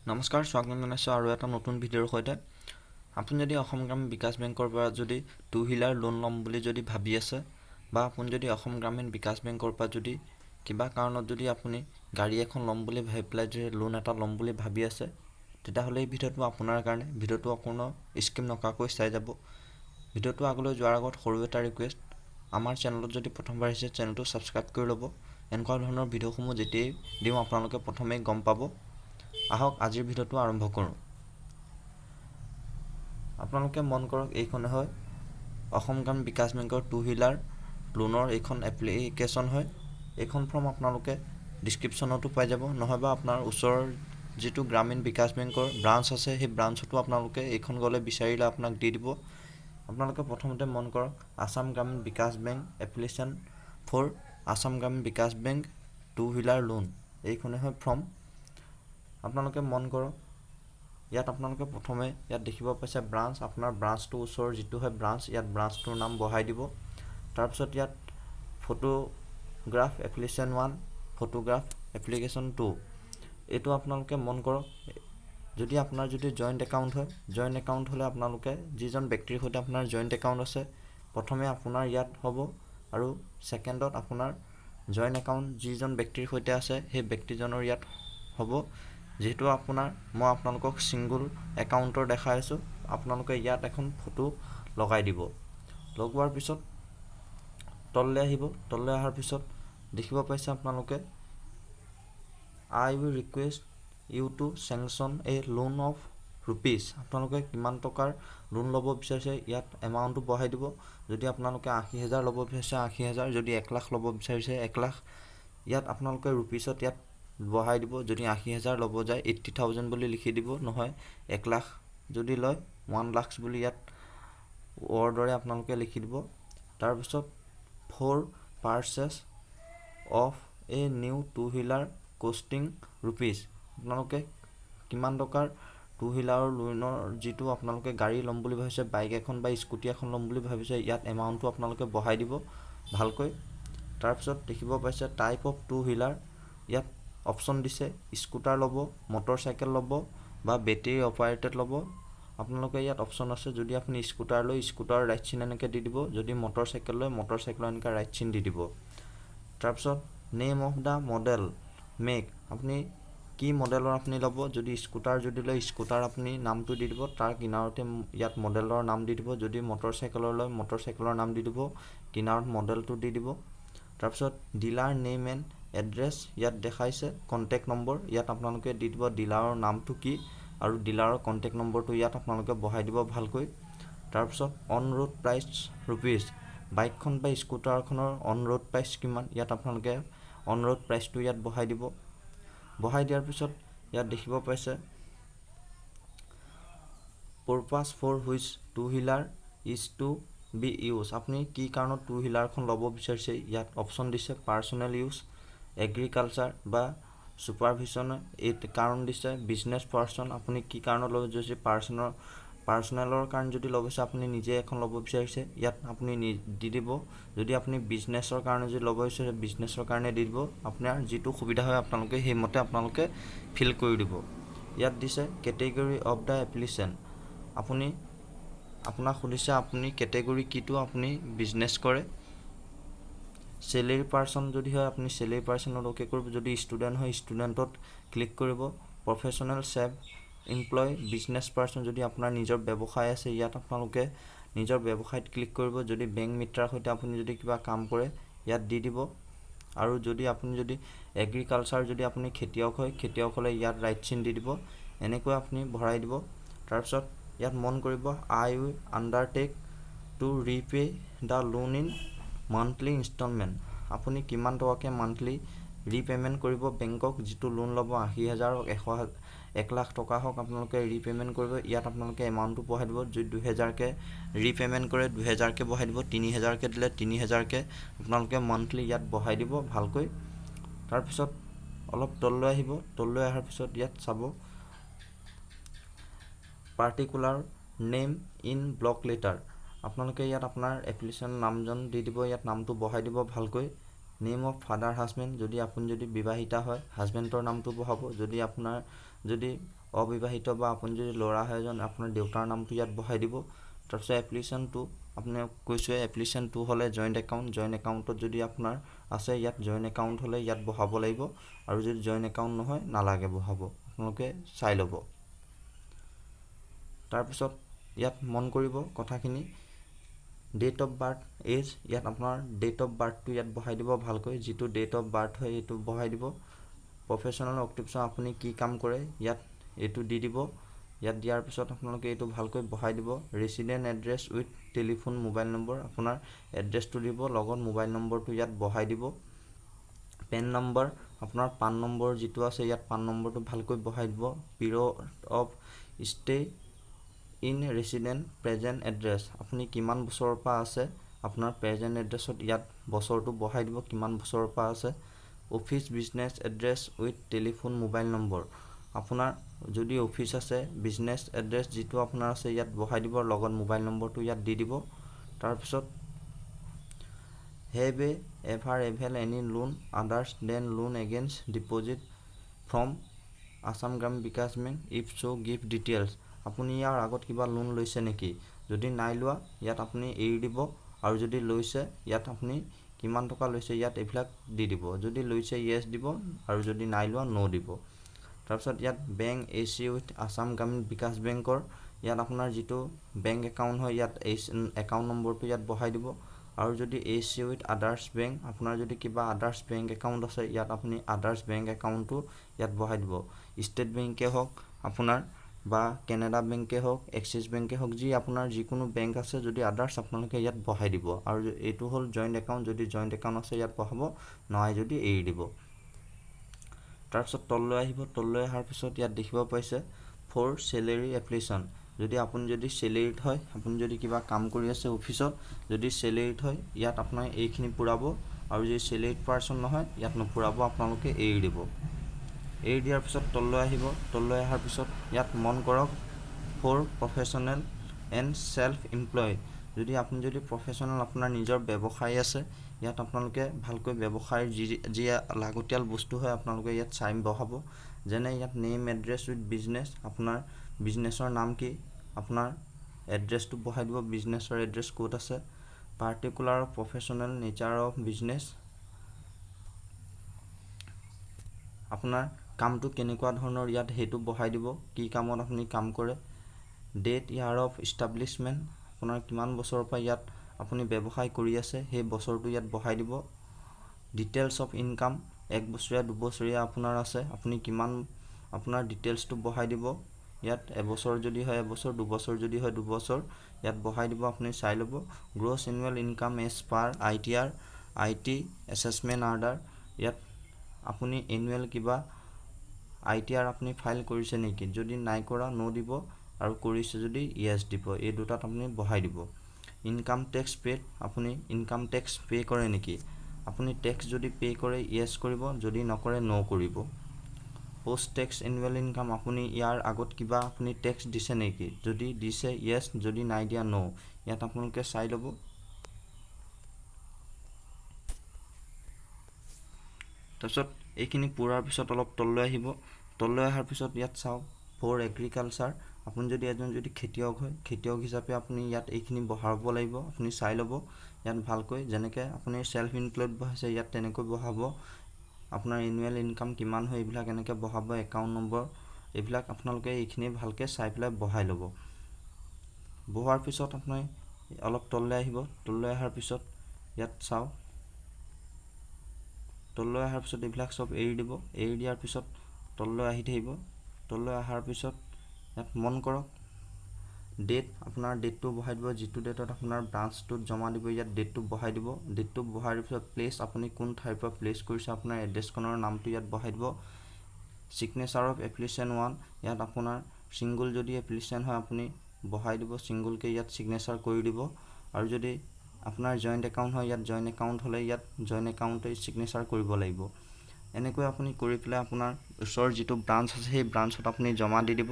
নমস্কাৰ, স্বাগতম জনাইছোঁ আৰু এটা নতুন ভিডিঅ'ৰ সৈতে। আপুনি যদি অসম গ্ৰামীণ বিকাশ বেংকৰ পৰা যদি টু হুইলাৰ লোন ল'ম বুলি যদি ভাবি আছে, বা আপুনি যদি অসম গ্ৰামীণ বিকাশ বেংকৰ পৰা যদি কিবা কাৰণত যদি আপুনি গাড়ী এখন ল'ম বুলি ভাবি পেলাই যদি লোন এটা ল'ম বুলি ভাবি আছে, তেতিয়াহ'লে এই ভিডিঅ'টো আপোনাৰ কাৰণে। ভিডিঅ'টো অকণো স্কিপ নকৰাকৈ চাই যাব। ভিডিঅ'টো আগলৈ যোৱাৰ আগত সৰু এটা ৰিকুৱেষ্ট, আমাৰ চেনেলত যদি প্ৰথমবাৰ আহিছে চেনেলটো ছাবস্ক্ৰাইব কৰি ল'ব। এনেকুৱা ধৰণৰ ভিডিঅ'সমূহ যেতিয়াই দিওঁ আপোনালোকে প্ৰথমেই গম পাব। আহক আজিৰ ভিডিঅ'টো আৰম্ভ কৰোঁ। আপোনালোকে মন কৰক, এইখন হয় অসম গ্ৰামীণ বিকাশ বেংকৰ টু হুইলাৰ লোনৰ এইখন এপ্লিকেশ্যন হয়। এইখন ফৰ্ম আপোনালোকে ডিছক্ৰিপশ্যনতো পাই যাব, নহয়বা আপোনাৰ ওচৰৰ যিটো গ্ৰামীণ বিকাশ বেংকৰ ব্ৰাঞ্চ আছে সেই ব্ৰাঞ্চতো আপোনালোকে এইখন গ'লে বিচাৰিলে আপোনাক দি দিব। আপোনালোকে প্ৰথমতে মন কৰক, Assam Gramin Vikash bank application for Assam Gramin Vikash bank two wheeler loan, এইখনে হয় ফৰ্ম। আপোনালোকে মন কৰক, ইয়াত আপোনালোকে প্ৰথমে ইয়াত দেখিব পাইছে ব্ৰাঞ্চ, আপোনাৰ ব্ৰাঞ্চটোৰ ওচৰৰ যিটো হয় ব্ৰাঞ্চ, ইয়াত ব্ৰাঞ্চটোৰ নাম বহাই দিব। তাৰপিছত ইয়াত ফটোগ্ৰাফ এপ্লিকেশ্যন 1, ফটোগ্ৰাফ এপ্লিকেশ্যন 2, এইটো আপোনালোকে মন কৰক। যদি আপোনাৰ যদি জইণ্ট একাউণ্ট হয়, জইণ্ট একাউণ্ট হ'লে আপোনালোকে যিজন ব্যক্তিৰ সৈতে আপোনাৰ জইণ্ট একাউণ্ট আছে, প্ৰথমে আপোনাৰ ইয়াত হ'ব, আৰু ছেকেণ্ডত আপোনাৰ জইণ্ট একাউণ্ট যিজন ব্যক্তিৰ সৈতে আছে সেই ব্যক্তিজনৰ ইয়াত হ'ব। যিহেতু মই আপোনালোকক ছিংগুল একাউণ্টৰ দেখাই আছোঁ, আপোনালোকে ইয়াত এখন ফটো লগাই দিব। লগোৱাৰ পিছত তললৈ আহিব। তললৈ অহাৰ পিছত দেখিব পাইছে আপোনালোকে I will request you to sanction a loan of rupees. আপোনালোকে কিমান টকাৰ লোন ল'ব বিচাৰিছে ইয়াত এমাউণ্টটো বহাই দিব। যদি আপোনালোকে 80,000 ল'ব বিচাৰিছে 80,000, যদি 1 লাখ ল'ব বিচাৰিছে 1 লাখ, ইয়াত আপোনালোকে ৰুপিছত ইয়াত বহাই দিব। যদি 80,000 ল'ব যায় 80,000 বুলি লিখি দিব, নহয় 1 লাখ যদি লয় 1 লাখ বুলি ইয়াত দৰে আপোনালোকে লিখি দিব। তাৰপিছত for purchase of a new two wheeler costing rupees, আপোনালোকে কিমান টকাৰ টু হুইলাৰৰ লোনৰ যিটো আপোনালোকে গাড়ী ল'ম বুলি ভাবিছে, বাইক এখন বা স্কুটি এখন ল'ম বুলি ভাবিছে, ইয়াত এমাউণ্টটো আপোনালোকে বহাই দিব ভালকৈ। তাৰপিছত দেখিব পাইছে টাইপ অফ টু হুইলাৰ, ইয়াত অপশ্যন দিছে স্কুটাৰ ল'ব, মটৰ চাইকেল ল'ব বা বেটেৰী অপাৰেটেড ল'ব। আপোনালোকে ইয়াত অপশ্যন আছে, যদি আপুনি স্কুটাৰ লয় স্কুটাৰৰ ৰাইট চিন এনেকৈ দি দিব, যদি মটৰ চাইকেল লয় মটৰ চাইকেলৰ এনেকৈ ৰাইট চিন দি দিব। তাৰপিছত name of the model make, আপুনি কি মডেলৰ আপুনি ল'ব, যদি স্কুটাৰ যদি লয় স্কুটাৰ আপুনি নামটো দি দিব, তাৰ কিনাৰতে ইয়াত মডেলৰ নাম দি দিব। যদি মটৰ চাইকেলৰ লয় মটৰ চাইকেলৰ নাম দি দিব, কিনাৰত মডেলটো দি দিব। তাৰপিছত ডিলাৰ নেম এণ্ড এড্ৰেছ ইয়াত দেখাইছে, কণ্টেক্ট নম্বৰ ইয়াত আপোনালোকে দি দিব, ডিলাৰৰ নামটো কি আৰু ডিলাৰৰ কণ্টেক্ট নম্বৰটো ইয়াত আপোনালোকে বহাই দিব ভালকৈ। তাৰপিছত অন ৰোড প্ৰাইচ ৰুপিজ, বাইকখন বা স্কুটাৰখনৰ অন ৰোড প্ৰাইচ কিমান, ইয়াত আপোনালোকে অন ৰোড প্ৰাইচটো ইয়াত বহাই দিব। বহাই দিয়াৰ পিছত ইয়াত দেখিব পাইছে purpose for which two wheeler is to be used, আপুনি কি কাৰণত টু হুইলাৰখন ল'ব বিচাৰিছে, ইয়াত অপশ্যন দিছে পাৰ্চনেল ইউজ, এগ্ৰিকালচাৰ বা ছুপাৰভিছন, এই কাৰণ দিছে বিজনেছ পাৰ্চন, আপুনি কি কাৰণত ল'ব বিচাৰিছে, পাৰ্চনেলৰ কাৰণে যদি ল'ব বিচাৰে আপুনি নিজে এখন ল'ব বিচাৰিছে ইয়াত আপুনি দি দিব। যদি আপুনি বিজনেছৰ কাৰণে যদি ল'ব বিচাৰিছে বিজনেছৰ কাৰণে দি দিব, আপোনাৰ যিটো সুবিধা হয় আপোনালোকে সেইমতে আপোনালোকে ফিল কৰি দিব। ইয়াত দিছে কেটেগৰী অফ দ্য এপ্লিকেশ্যন, আপোনাক সুধিছে আপুনি কেটেগৰী কিটো আপুনি বিজনেছ কৰে। চেলেৰী পাৰ্চন যদি হয় আপুনি চেলেৰী পাৰ্চনত অ'কে কৰিব, যদি ষ্টুডেণ্ট হয় ষ্টুডেণ্টত ক্লিক কৰিব। Professional self employ business person, যদি আপোনাৰ নিজৰ ব্যৱসায় আছে ইয়াত আপোনালোকে নিজৰ ব্যৱসায়ত ক্লিক কৰিব। যদি বেংক মিত্ৰাৰ সৈতে আপুনি যদি কিবা কাম কৰে ইয়াত দি দিব। আৰু যদি আপুনি যদি এগ্ৰিকালচাৰ যদি আপুনি খেতিয়ক হয়, খেতিয়ক হ'লে ইয়াত ৰাইট চিন দি দিব, এনেকৈ আপুনি ভৰাই দিব। তাৰপিছত ইয়াত মন কৰিব I will undertake to repay the loan in monthly instalment, আপুনি কিমান টকাকৈ মান্থলি ৰিপে'মেণ্ট কৰিব বেংকক, যিটো লোন ল'ব 80,000 হওক 1 লাখ টকা হওক আপোনালোকে ৰিপে'মেণ্ট কৰিব। ইয়াত আপোনালোকে এমাউণ্টটো বহাই দিব, যদি 2,000কৈ ৰিপে'মেণ্ট কৰে 2,000কৈ বহাই দিব, 3,000কৈ দিলে 3,000কৈ আপোনালোকে মান্থলি ইয়াত বহাই দিব ভালকৈ। তাৰপিছত অলপ তললৈ আহিব, তললৈ অহাৰ পিছত ইয়াত চাব particular name in block letter, আপোনালোকে ইয়াত আপোনাৰ এপ্লিকেশ্যন নামজন দি দিব, ইয়াত নামটো বহাই দিব ভালকৈ। নেম অফ ফাদাৰ হাজবেণ্ড, যদি আপুনি যদি বিবাহিতা হয় হাজবেণ্ডৰ নামটো বহাব, যদি আপোনাৰ যদি অবিবাহিত বা আপুনি যদি ল'ৰা হয় এজন আপোনাৰ দেউতাৰ নামটো ইয়াত বহাই দিব। তাৰপিছত এপ্লিকেশ্যন 2 আপোনাক কৈছোঁৱে এপ্লিকেশ্যন 2 হ'লে জইণ্ট একাউণ্টত যদি আপোনাৰ আছে ইয়াত জইণ্ট একাউণ্ট হ'লে ইয়াত বহাব লাগিব, আৰু যদি জইণ্ট একাউণ্ট নহয় নালাগে বহাব, আপোনালোকে চাই ল'ব। তাৰপিছত ইয়াত মন কৰিব কথাখিনি, ডেট অফ বাৰ্থ এজ, ইয়াত আপোনাৰ ডেট অফ বাৰ্থটো ইয়াত বহাই দিব ভালকৈ, যিটো ডেট অফ বাৰ্থ হয় এইটো বহাই দিব। প্ৰফেশ্যনেল অকুপেশ্যন আপুনি কি কাম কৰে ইয়াত এইটো দি দিব। ইয়াত দিয়াৰ পিছত আপোনালোকে এইটো ভালকৈ বহাই দিব। Resident address with telephone mobile number, আপোনাৰ এড্ৰেছটো দিব, লগত মোবাইল নম্বৰটো ইয়াত বহাই দিব। পেন নম্বৰ, আপোনাৰ পান নম্বৰ যিটো আছে ইয়াত পান নম্বৰটো ভালকৈ বহাই দিব। Period of stay in resident present address, আপুনি কিমান বছৰৰ পৰা আছে আপোনাৰ প্ৰেজেণ্ট এড্ৰেছত ইয়াত বছৰটো বহাই দিব, কিমান বছৰৰ পৰা আছে। Office business address with telephone mobile number, আপোনাৰ যদি অফিচ আছে বিজনেছ এড্ৰেছ যিটো আপোনাৰ আছে ইয়াত বহাই দিব, লগত মোবাইল নম্বৰটো ইয়াত দি দিব। তাৰপিছত have ever avail any loan others than loan against deposit from Assam Gramin Vikash bank, if so' give details, আপুনি ইয়াৰ আগত কিবা লোন লৈছে নেকি, যদি নাই লোৱা ইয়াত আপুনি এৰি দিব, আৰু যদি লৈছে ইয়াত আপুনি কিমান টকা লৈছে ইয়াত এইবিলাক দি দিব, যদি লৈছে য়েছ দিব, আৰু যদি নাই লোৱা ন' দিব। তাৰপিছত ইয়াত bank AC with Assam Gramin বিকাশ বেংকৰ, ইয়াত আপোনাৰ যিটো বেংক একাউণ্ট হয় ইয়াত একাউণ্ট নম্বৰটো ইয়াত বহাই দিব, আৰু যদি AC উইথ আদাৰ্ছ বেংক, আপোনাৰ যদি কিবা আদাৰ্ছ বেংক একাউণ্ট আছে ইয়াত আপুনি আদাৰ্ছ বেংক একাউণ্টটো ইয়াত বহাই দিব। ষ্টেট বেংকে হওক আপোনাৰ বা কেনেডা বেংকে হওক, এক্সিছ বেংকে হওক, যি আপোনাৰ যিকোনো বেংক আছে যদি আদাৰ্ছ আপোনালোকে ইয়াত বহাই দিব, আৰু এইটো হ'ল জইণ্ট একাউণ্ট, যদি জইণ্ট একাউণ্ট আছে ইয়াত বহাব, নহয় যদি এৰি দিব। তাৰপিছত তললৈ আহিব, তললৈ অহাৰ পিছত ইয়াত দেখিব পাইছে ফৰ চেলেৰী এপ্লিকেশ্যন, যদি আপুনি যদি চেলেৰীত হয়, আপুনি যদি কিবা কাম কৰি আছে অফিচত, যদি চেলেৰীত হয় ইয়াত আপোনাৰ এইখিনি পূৰাব, আৰু যদি চেলেৰীড পাৰ্চন নহয় ইয়াত নপূৰাব, আপোনালোকে এৰি দিব। এৰি দিয়াৰ পিছত তললৈ আহিব, তললৈ অহাৰ পিছত ইয়াত মন কৰক for professional and self employed, যদি আপুনি যদি প্ৰফেশ্যনেল আপোনাৰ নিজৰ ব্যৱসায় আছে ইয়াত আপোনালোকে ভালকৈ ব্যৱসায়ৰ যি লাগতিয়াল বস্তু হয় আপোনালোকে ইয়াত চাই বহাব, যেনে ইয়াত নেম এড্ৰেছ উইথ বিজনেছ, আপোনাৰ বিজনেছৰ নাম কি, আপোনাৰ এড্ৰেছটো বহাই দিব, বিজনেছৰ এড্ৰেছ ক'ত আছে। Particular professional nature of business, আপোনাৰ কামটো কেনেকুৱা ধৰণৰ ইয়াত সেইটো বহাই দিব, কি কামত আপুনি কাম কৰে। ডেট ইয়াৰ অফ ইষ্টাব্লিছমেণ্ট, আপোনাৰ কিমান বছৰৰ পৰা ইয়াত আপুনি ব্যৱসায় কৰি আছে সেই বছৰটো ইয়াত বহাই দিব। ডিটেইলছ অফ ইনকাম, 1 বছৰীয়া 2 বছৰীয়া আপোনাৰ আছে, আপুনি কিমান আপোনাৰ ডিটেইলছটো বহাই দিব, ইয়াত এবছৰ যদি হয় এবছৰ, 2 বছৰ যদি হয় 2 বছৰ ইয়াত বহাই দিব, আপুনি চাই ল'ব। Gross annual income as per ITR IT assessment order, ইয়াত আপুনি এনুৱেল কিবা ITR আপুনি ফাইল কৰিছে নেকি, যদি নাই কৰা ন' দিব, আৰু কৰিছে যদি য়েছ দিব, এই দুটাত আপুনি বহাই দিব। ইনকাম টেক্স পেড, আপুনি ইনকাম টেক্স পে' কৰে নেকি, আপুনি টেক্স যদি পে' কৰে য়েছ কৰিব, যদি নকৰে ন' কৰিব। পোষ্ট টেক্স এনুৱেল ইনকাম, আপুনি ইয়াৰ আগত কিবা আপুনি টেক্স দিছে নেকি, যদি দিছে য়েছ, যদি নাই দিয়া ন', ইয়াত আপোনালোকে চাই ল'ব। তাৰপিছত এইখিনি পূৰাৰ পিছত অলপ তললৈ আহিব, তললৈ অহাৰ পিছত ইয়াত চাওক ফৰ এগ্ৰিকালচাৰ, আপুনি যদি এজন যদি খেতিয়ক হয়, খেতিয়ক হিচাপে আপুনি ইয়াত এইখিনি বহাব লাগিব, আপুনি চাই ল'ব ইয়াত ভালকৈ, যেনেকৈ আপুনি ছেল্ফ এমপ্লয়ড বহাইছে ইয়াত তেনেকৈ বহাব, আপোনাৰ এনুৱেল ইনকাম কিমান হয় এইবিলাক এনেকৈ বহাব, একাউণ্ট নম্বৰ এইবিলাক আপোনালোকে এইখিনি ভালকৈ চাই পেলাই বহাই ল'ব। বহোৱাৰ পিছত আপুনি অলপ তললৈ আহিব, তললৈ অহাৰ পিছত ইয়াত চাওক, তললৈ অহাৰ পিছত এইবিলাক চব এৰি দিব, এৰি দিয়াৰ পিছত তললৈ আহি থাকিব, তললৈ অহাৰ পিছত ইয়াত মন কৰক ডেট, আপোনাৰ ডেটটো বহাই দিব, যিটো ডেটত আপোনাৰ ব্ৰাঞ্চটোত জমা দিব ইয়াত ডেটটো বহাই দিব, ডেটটো বহাৰ পিছত প্লেচ, আপুনি কোন ঠাইৰ পৰা প্লেচ কৰিছে আপোনাৰ এড্ৰেছখনৰ নামটো ইয়াত বহাই দিব। ছিগনেচাৰ অফ এপ্লিকেশ্যন 1, ইয়াত আপোনাৰ ছিংগুল যদি এপ্লিকেশ্যন হয় আপুনি বহাই দিব, ছিংগুলকৈ ইয়াত ছিগনেচাৰ কৰি দিব, আৰু যদি আপোনাৰ জইণ্ট একাউণ্ট হয় ইয়াত জইণ্ট একাউণ্ট হ'লে ইয়াত জইণ্ট একাউণ্টে ছিগনেচাৰ কৰিব লাগিব। এনেকৈ আপুনি কৰি পেলাই আপোনাৰ ওচৰৰ যিটো ব্ৰাঞ্চ আছে সেই ব্ৰাঞ্চত আপুনি জমা দি দিব।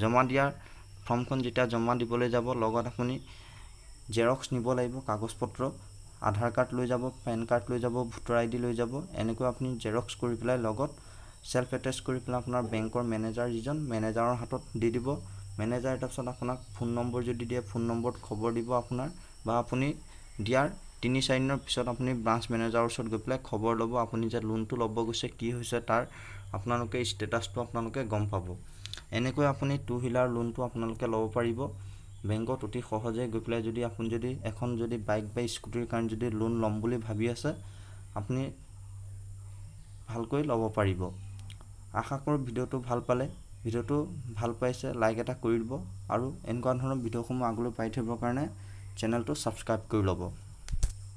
জমা দিয়াৰ ফৰ্মখন যেতিয়া জমা দিবলৈ যাব লগত আপুনি জেৰক্স নিব লাগিব, কাগজ পত্ৰ, আধাৰ কাৰ্ড লৈ যাব, পেন কাৰ্ড লৈ যাব, ভোটাৰ ID লৈ যাব, এনেকৈ আপুনি জেৰক্স কৰি পেলাই লগত সেলফ এটেচ কৰি পেলাই আপোনাৰ বেংকৰ মেনেজাৰ যিজন মেনেজাৰৰ হাতত দি দিব। মেনেজাৰ তাৰপিছত আপোনাক ফোন নম্বৰ যদি দিয়ে ফোন নম্বৰত খবৰ দিব আপোনাৰ, বা আপুনি দিয়াৰ 3-4 দিনৰ পিছত আপুনি ব্ৰাঞ্চ মেনেজাৰৰ ওচৰত গৈ পেলাই খবৰ ল'ব আপুনি যে লোনটো ল'ব গৈছে কি হৈছে তাৰ আপোনালোকে ষ্টেটাছটো আপোনালোকে গম পাব। এনেকৈ আপুনি 2 হুইলাৰ লোনটো আপোনালোকে ল'ব পাৰিব বেংকত অতি সহজে গৈ পেলাই। যদি আপুনি যদি এখন যদি বাইক বা স্কুটিৰ কাৰণে যদি লোন ল'ম বুলি ভাবি আছে আপুনি ভালকৈ ল'ব পাৰিব। আশা কৰোঁ ভিডিঅ'টো ভাল পালে, ভিডিঅ'টো ভাল পাইছে লাইক এটা কৰি দিব আৰু এনেকুৱা ধৰণৰ ভিডিঅ'সমূহ আগলৈ পাই থাকিবৰ কাৰণে চেনেলটো ছাবস্ক্ৰাইব কৰি ল'ব।